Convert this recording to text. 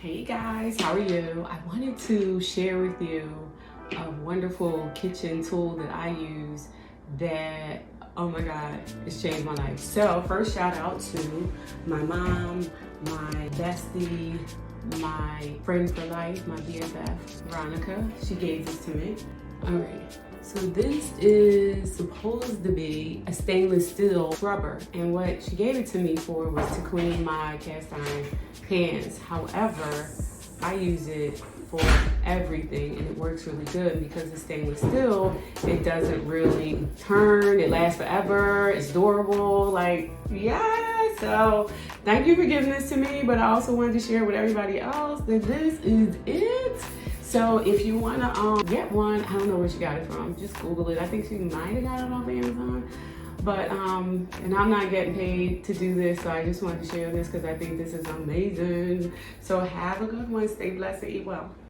Hey guys, how are you? I wanted to share with you a wonderful kitchen tool that I use that, oh my God, it's changed my life. So first shout out to my mom, my bestie, my friend for life, my BFF, Veronica. She gave this to me. All right. So this is supposed to be a stainless steel scrubber, and what she gave it to me for was to clean my cast iron pans. However, I use it for everything and it works really good because it's stainless steel. It doesn't really turn, it lasts forever, it's durable, like, yeah. So thank you for giving this to me, but I also wanted to share with everybody else that this is it. So if you wanna get one, I don't know where she got it from, just Google it. I think she might have got it off Amazon. But, and I'm not getting paid to do this, so I just wanted to share this because I think this is amazing. So have a good one, stay blessed and eat well.